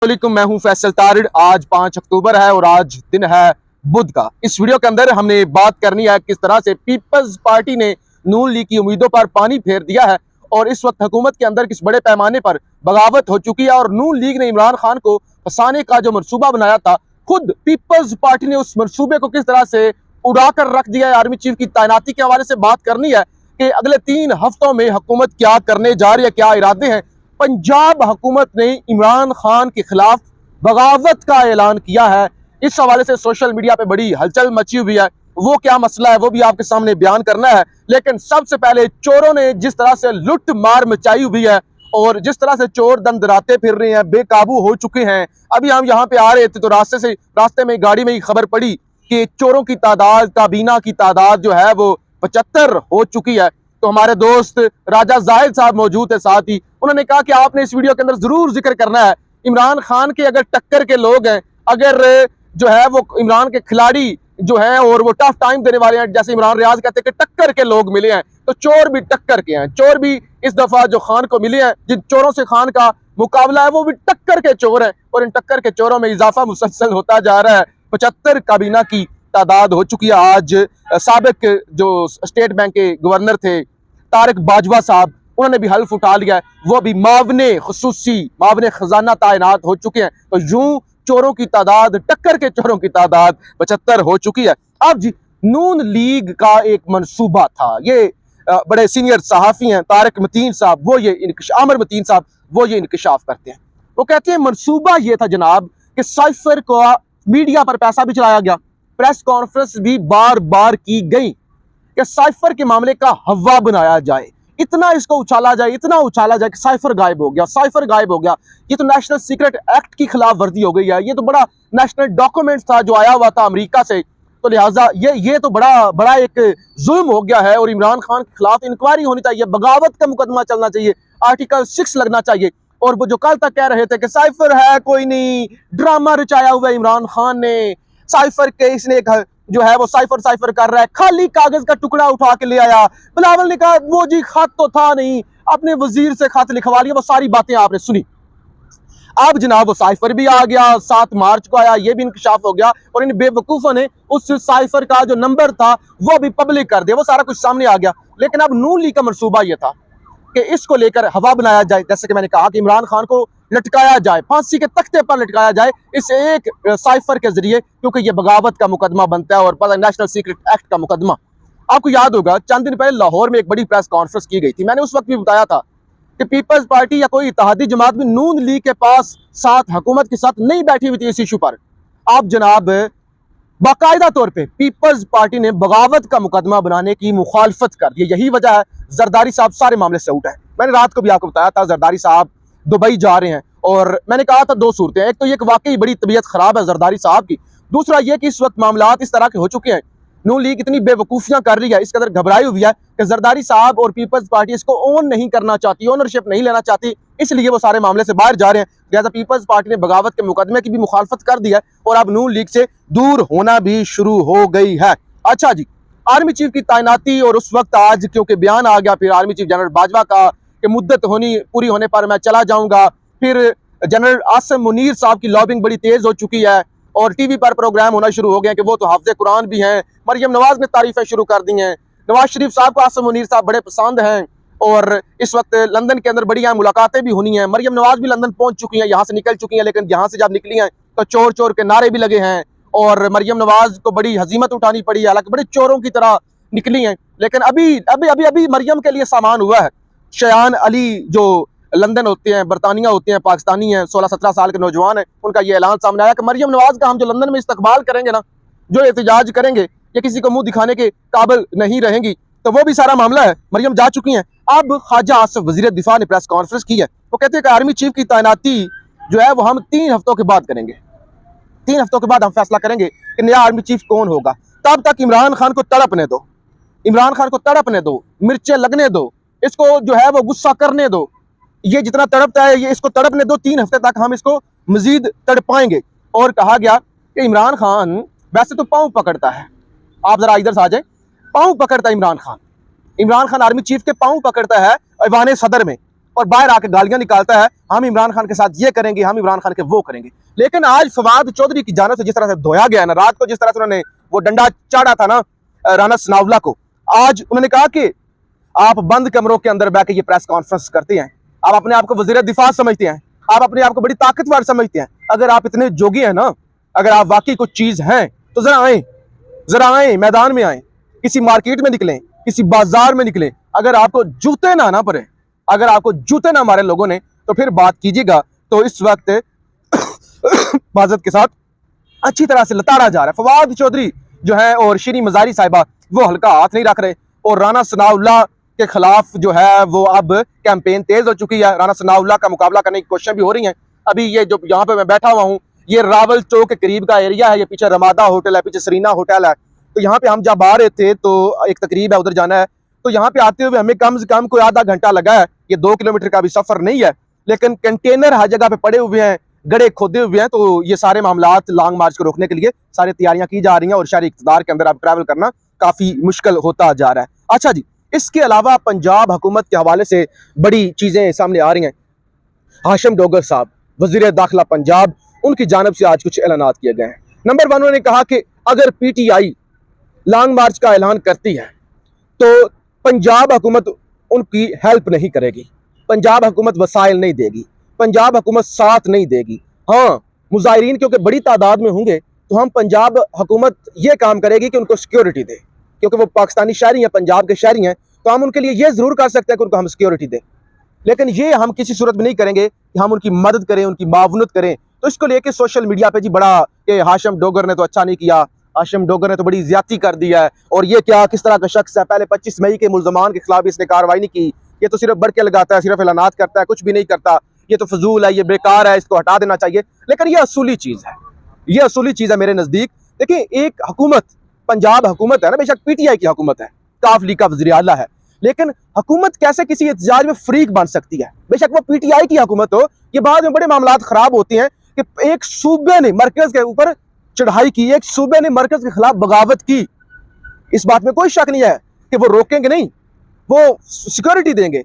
अस्सलामुअलैकुम, मैं हूं फैसल तारिड़। आज 5 अक्टूबर है और आज दिन है बुध का। इस वीडियो के अंदर हमने बात करनी है किस तरह से पीपल्स पार्टी ने नून लीग की उम्मीदों पर पानी फेर दिया है और इस वक्त हुकूमत के अंदर किस बड़े पैमाने पर बगावत हो चुकी है। और नून लीग ने इमरान खान को फंसाने का जो मनसूबा बनाया था, खुद पीपल्स पार्टी ने उस मनसूबे को किस तरह से उड़ाकर रख दिया है। आर्मी चीफ की तैनाती के हवाले से बात करनी है कि अगले 3 हफ्तों में हुकूमत क्या करने जा रही है, क्या इरादे हैं। पंजाब हुकूमत ने इमरान खान के खिलाफ बगावत का ऐलान किया है। इस हवाले से सोशल मीडिया पे बड़ी हलचल मची हुई है। वो क्या मसला है वो भी आपके सामने बयान करना है। लेकिन सबसे पहले चोरों ने जिस तरह से लुट मार मचाई हुई है और जिस तरह से चोर दंदराते फिर रहे हैं, बेकाबू हो चुके हैं। अभी हम यहाँ पे आ रहे थे तो रास्ते में गाड़ी में ही खबर पड़ी कि चोरों की तादाद, काबीना की तादाद जो है वो 75 हो चुकी है। तो हमारे दोस्त राजा जाहिद साहब मौजूद है साथ ही। उन्होंने कहा कि आपने इस वीडियो के अंदर जरूर जिक्र करना है इमरान खान के अगर टक्कर के लोग हैं, अगर जो है वो इमरान के खिलाड़ी जो है और वो टफ टाइम देने वाले हैं, जैसे इमरान रियाज कहते हैं कि टक्कर के लोग मिले हैं, तो चोर भी टक्कर के हैं। चोर भी इस दफा जो खान को मिले हैं, जिन चोरों से खान का मुकाबला है वो भी टक्कर के चोर हैं और इन टक्कर के चोरों में इजाफा मुसलसल होता जा रहा है। 75 काबीना की तादाद हो चुकी है। आज साबिक जो स्टेट बैंक के गवर्नर थे तारिक बाजवा साहब, उन्होंने भी हल्फ उठा लिया है। वो भी मावने खजाना तैनात हो चुके हैं। तो यूं चोरों की तादाद, टक्कर के चोरों की तादाद 75 हो चुकी है। अब जी नून लीग का एक मनसूबा था, ये बड़े सीनियर सहाफी हैं तारिक मतीन साहब, आमिर मतीन साहब, वो ये इंकशाफ करते हैं। वो कहते हैं मनसूबा ये था जनाब कि साइफर को मीडिया पर पैसा भी चलाया गया, प्रेस कॉन्फ्रेंस भी बार बार की गई कि साइफर के मामले का हवा बनाया जाए, इतना इसको उछाला जाए, इतना उछाला जाए कि साइफर गायब हो गया। ये तो नेशनल सीक्रेट एक्ट की खिलाफ वर्जी हो गई है। ये तो बड़ा नेशनल डॉक्यूमेंट था जो आया हुआ था अमेरिका से, तो लिहाजा ये तो बड़ा एक जुल्म हो गया है और इमरान खान के खिलाफ इंक्वायरी होनी चाहिए, बगावत का मुकदमा चलना चाहिए, आर्टिकल 6 लगना चाहिए। और वो जो कल तक कह रहे थे कि साइफर है कोई नहीं, ड्रामा रचाया हुआ इमरान खान ने, साइफर के इसने जो है वो साइफर कर रहा है, खाली कागज का टुकड़ा उठा के ले आया। बिलावल ने कहा वो जी खत तो था नहीं, अपने वजीर से खत लिखवा लिया। वो सारी बातें आपने सुनी। अब जनाब वो साइफर भी आ गया, 7 मार्च को आया, ये भी इंकशाफ हो गया और इन बेवकूफों ने उस साइफर का जो नंबर था वो भी पब्लिक कर दिया, वो सारा कुछ सामने आ गया। लेकिन अब नून लीग का मनसूबा यह था कि इसको लेकर हवा बनाया जाए, जैसे कि मैंने कहा कि इमरान खान को लटकाया जाए, फांसी के तख्ते पर लटकाया जाए इस एक साइफर के जरिए, क्योंकि ये बगावत का मुकदमा बनता है और पता नेशनल सीक्रेट एक्ट का मुकदमा। आपको याद होगा चंद दिन पहले लाहौर में एक बड़ी प्रेस कॉन्फ्रेंस की गई थी। मैंने उस वक्त भी बताया था कि पीपल्स पार्टी या कोई इत्तेहादी जमात भी नून लीग के पास साथ हुकूमत के साथ नहीं बैठी हुई थी इस इशू पर। आप जनाब बाकायदा तौर पे पीपल्स पार्टी ने बगावत का मुकदमा बनाने की मुखालफत कर दी। यही वजह है जरदारी साहब सारे मामले से आउट है। मैंने रात को भी आपको बताया था जरदारी साहब दुबई जा रहे हैं और मैंने कहा था 2 सूरतें, एक तो ये वाकई बड़ी तबीयत खराब है जरदारी साहब की, दूसरा ये कि इस वक्त मामलात इस तरह के हो चुके हैं, नून लीग इतनी बेवकूफियां कर रही है, इस कदर घबराई हुई है कि जरदारी साहब और पीपल्स पार्टी इसको ओन नहीं करना चाहती, ओनरशिप नहीं लेना चाहती, इसलिए वो सारे मामले से बाहर जा रहे हैं। लिहाजा पीपल्स पार्टी ने बगावत के मुकदमे की भी मुखालफत कर दी है और अब नून लीग से दूर होना भी शुरू हो गई है। अच्छा जी, आर्मी चीफ की तैनाती और उस वक्त आज क्योंकि बयान आ गया फिर आर्मी चीफ जनरल बाजवा का कि मुद्दत पूरी होने पर मैं चला जाऊंगा। फिर जनरल आसिम मुनीर साहब की लॉबिंग बड़ी तेज हो चुकी है और टीवी पर प्रोग्राम होना शुरू हो गए कि वो तो हाफिज कुरान भी हैं। मरियम नवाज ने तारीफें शुरू कर दी हैं। नवाज शरीफ साहब को आसिम मुनीर साहब बड़े पसंद हैं और इस वक्त लंदन के अंदर बड़ी मुलाकातें भी होनी हैं। मरियम नवाज भी लंदन पहुंच चुकी हैं, यहाँ से निकल चुकी हैं, लेकिन यहाँ से जब निकली हैं तो चोर चोर के नारे भी लगे हैं और मरियम नवाज को बड़ी हजीमत उठानी पड़ी है, हालांकि बड़े चोरों की तरह निकली हैं। लेकिन अभी मरियम के लिए सामान हुआ है। शयान अली जो लंदन होते हैं, बरतानिया होते हैं, पाकिस्तानी हैं, 16-17 साल के नौजवान हैं, उनका ये ऐलान सामने आया कि मरियम नवाज का हम जो लंदन में इस्तकबाल करेंगे ना, जो एहतजाज करेंगे या किसी को मुंह दिखाने के काबिल नहीं रहेंगी, तो वो भी सारा मामला है। मरियम जा चुकी हैं। अब ख्वाजा आसिफ वजीर दिफा ने प्रेस कॉन्फ्रेंस की है। वो कहते हैं कि आर्मी चीफ की तैनाती जो है वो हम 3 हफ्तों के बाद करेंगे। 3 हफ्तों के बाद हम फैसला करेंगे कि नया आर्मी चीफ कौन होगा। तब तक इमरान खान को तड़पने दो, मिर्चें लगने दो, इसको जो है वो गुस्सा करने दो। ये जितना तड़पता है ये इसको तड़पने दो, 3 हफ्ते तक हम इसको मजीद तड़पाएंगे। और कहा गया कि इमरान खान वैसे तो पाँव पकड़ता है, आप जरा इधर से आ जाए, पाँव पकड़ता है इमरान खान आर्मी चीफ के पाँव पकड़ता है ऐवान सदर में। और बाहर आके गालियां निकालता है, हम इमरान खान के साथ ये करेंगे, हम इमरान खान के वो करेंगे। लेकिन आज फवाद चौधरी की जानिब से जिस तरह से धोया गया ना, रात को जिस तरह से उन्होंने वो डंडा चाड़ा था ना राना सनाउल्लाह को, आज उन्होंने कहा कि आप बंद कमरों के अंदर बैठ के ये प्रेस कॉन्फ्रेंस करते हैं, आप अपने आप को वजीर दिफा समझते हैं, आप अपने आप को बड़ी ताकतवर समझते हैं। अगर आप इतने जोगी हैं ना, अगर आप वाकई कुछ चीज हैं तो जरा आए मैदान में आए, किसी मार्केट में निकलें, किसी बाजार में निकलें। अगर आपको जूते ना पड़े, अगर आपको जूते ना मारे लोगों ने, तो फिर बात कीजिएगा। तो इस वक्त माजरत के साथ अच्छी तरह से लताड़ा जा रहा है। फवाद चौधरी जो है और शीरी मजारी साहिबा वो हल्का हाथ नहीं रख रहे, और राना सनाउल्लाह के खिलाफ जो है वो अब कैंपेन तेज हो चुकी है। राना सनाउल्लाह का मुकाबला करने की कोशिशें भी हो रही हैं। अभी ये जो यहाँ पे मैं बैठा हुआ हूँ, ये रावल चौक के करीब का एरिया है, ये पीछे रमादा होटल है, पीछे सरीना होटल है। तो यहाँ पे हम जब आ रहे थे तो एक तकरीब है, उधर जाना है, तो यहाँ पे आते हुए हमें कम से कम कोई आधा घंटा लगा है। ये 2 किलोमीटर का भी सफर नहीं है, लेकिन कंटेनर हर जगह पे पड़े हुए हैं, गड़े खोदे हुए हैं। तो ये सारे मामलात लॉन्ग मार्च को रोकने के लिए सारी तैयारियां की जा रही हैं, और शहरी इक़्तिदार के अंदर अब ट्रैवल करना काफी मुश्किल होता जा रहा है। अच्छा जी, इसके अलावा पंजाब हुकूमत के हवाले से बड़ी चीजें सामने आ रही हैं। हाशिम डोगर साहब वजीर दाखिला पंजाब, उनकी जानिब से आज कुछ ऐलानात किए गए हैं। नंबर 1, उन्होंने कहा कि अगर PTI लॉन्ग मार्च का ऐलान करती है तो पंजाब हुकूमत उनकी हेल्प नहीं करेगी, पंजाब हुकूमत वसाइल नहीं देगी, पंजाब हुकूमत साथ नहीं देगी। हाँ, मुजाहिरीन क्योंकि बड़ी तादाद में होंगे, तो हम पंजाब हुकूमत ये काम करेगी कि उनको सिक्योरिटी दे, क्योंकि वो पाकिस्तानी शहरी हैं, पंजाब के शहरी हैं, तो हम उनके लिए ये जरूर कर सकते हैं कि उनको हम सिक्योरिटी दें। लेकिन ये हम किसी सूरत में नहीं करेंगे कि हम उनकी मदद करें, उनकी मावनत करें। तो इसको लेके सोशल मीडिया पे जी बड़ा कि हाशिम डोगर ने तो अच्छा नहीं किया, हाशिम डोगर ने तो बड़ी ज्यादती कर दी है, और ये क्या किस तरह का शख्स है, पहले 25 मई के मुल्जमान के खिलाफ इसने कार्रवाई नहीं की, ये तो सिर्फ बड़के लगाता है, सिर्फ ऐलानात करता है, कुछ भी नहीं करता, ये तो फजूल है, ये बेकार है, इसको हटा देना चाहिए। लेकिन ये असूली चीज है, ये असूली चीज है मेरे नजदीक। देखिए, एक हुकूमत, पंजाब हुकूमत है ना, बेशक PTI की हुकूमत है, काफ लीग का वज़ीर आला है, लेकिन हुकूमत कैसे किसी एहतजाज में फ्रीक बन सकती है? बेशक वो PTI की हुकूमत हो, ये बाद में बड़े मामलात खराब होते हैं कि एक सूबे ने मरकज के ऊपर चढ़ाई की, एक सूबे ने मरकज के खिलाफ बगावत की, इस बात में कोई शक नहीं है कि वो रोकेंगे नहीं, वो सिक्योरिटी देंगे,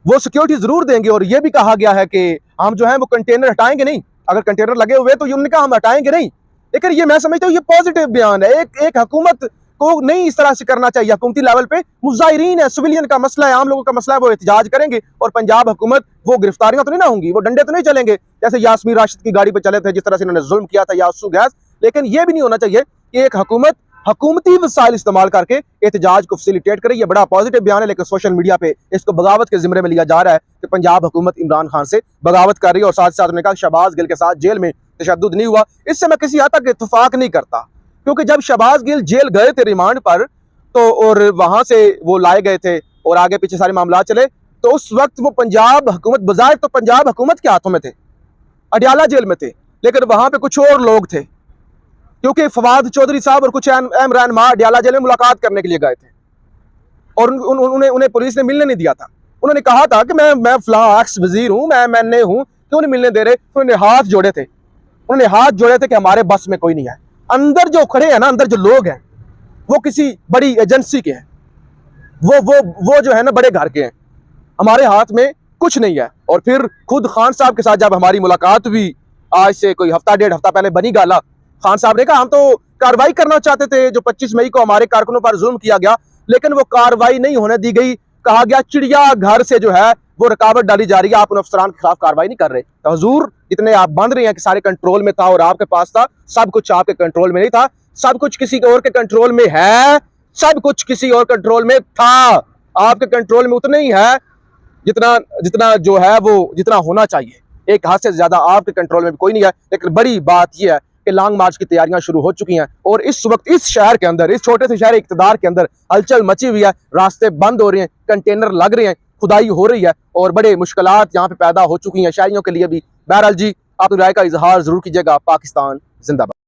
वो सिक्योरिटी जरूर देंगे। और ये भी कहा गया है कि हम जो है वो कंटेनर हटाएंगे नहीं, अगर कंटेनर लगे हुए तो उन्होंने कहा हम हटाएंगे नहीं। लेकिन ये मैं समझता हूँ ये पॉजिटिव बयान है। एक हुकूमत को नहीं इस तरह से करना चाहिए। हुकूमती लेवल पे मुजाहिरीन है, सिविलियन का मसला है, आम लोगों का मसला है, वो एहतजाज करेंगे, और पंजाब हुकूमत वो गिरफ्तारियां तो नहीं ना होंगी, वो डंडे तो नहीं चलेंगे जैसे यास्मीन राशिद की गाड़ी पे चले थे, जिस तरह से उन्होंने जुल्म किया था यासू गैस। लेकिन ये भी नहीं होना चाहिए कि एक हुकूमत हुकूमती वसाइल इस्तेमाल करके एहतजाज को फैसिलिटेट करे। ये बड़ा पॉजिटिव बयान है, लेकिन सोशल मीडिया पे इसको बगावत के जिम्मे में लिया जा रहा है कि पंजाब हुकूमत इमरान खान से बगावत कर रही है। और साथ साथ उन्होंने कहा शहबाज गिल के साथ जेल में तशद्दुद नहीं हुआ। इससे मैं किसी हद तक इत्तेफाक नहीं करता, क्योंकि जब शहबाज गिल जेल गए थे रिमांड पर, तो और वहां से वो लाए गए थे और आगे पीछे सारे मामला चले, तो उस वक्त वो पंजाब हुकूमत बजाय तो पंजाब हुकूमत के हाथों में थे, अडियाला जेल में थे, लेकिन वहां पे कुछ और लोग थे, क्योंकि फवाद चौधरी साहब और कुछ अहम रहनुमा अडियाला जेल में मुलाकात करने के लिए गए थे, और उन्हें पुलिस ने मिलने नहीं दिया था। उन्होंने कहा था कि मैं फलां एक्स वजीर हूँ, मैं हूँ, क्यों नहीं मिलने दे रहे? उन्होंने हाथ जोड़े थे, कि हमारे बस में कोई नहीं है। अंदर जो खड़े हैं ना, अंदर जो लोग हैं, वो किसी बड़ी एजेंसी के हैं, वो जो है ना बड़े घर के हैं, हमारे हाथ में कुछ नहीं है। और फिर खुद खान साहब के साथ जब हमारी मुलाकात हुई, आज से कोई हफ्ता 1.5 हफ्ता पहले बनी गाला, खान साहब ने कहा हम तो कार्रवाई करना चाहते थे, जो 25 मई को हमारे कारकुनों पर जुल्म किया गया, लेकिन वो कार्रवाई नहीं होने दी गई। कहा गया चिड़िया घर से जो है वो रुकावट डाली जा रही है, आप उन अफसरान के खिलाफ कार्रवाई नहीं कर रहे। तो हुजूर, जितने आप बंद रहे हैं कि सारे कंट्रोल में था और आपके पास था, सब कुछ आपके कंट्रोल में नहीं था, सब कुछ किसी और के कंट्रोल में है, सब कुछ किसी और कंट्रोल में था, आपके कंट्रोल में उतना ही है जितना जो है वो जितना होना चाहिए। एक हाथ से ज्यादा आपके कंट्रोल में कोई नहीं है। लेकिन बड़ी बात यह है कि लॉन्ग मार्च की तैयारियां शुरू हो चुकी हैं, और इस वक्त इस शहर के अंदर, इस छोटे से शहर इक़्तिदार के अंदर हलचल मची हुई है, रास्ते बंद हो रहे हैं, कंटेनर लग रहे हैं, खुदाई हो रही है, और बड़े मुश्किलात यहाँ पे पैदा हो चुकी हैं शहरियों के लिए भी। बहरहाल जी, आप राय का इजहार जरूर कीजिएगा। पाकिस्तान जिंदाबाद।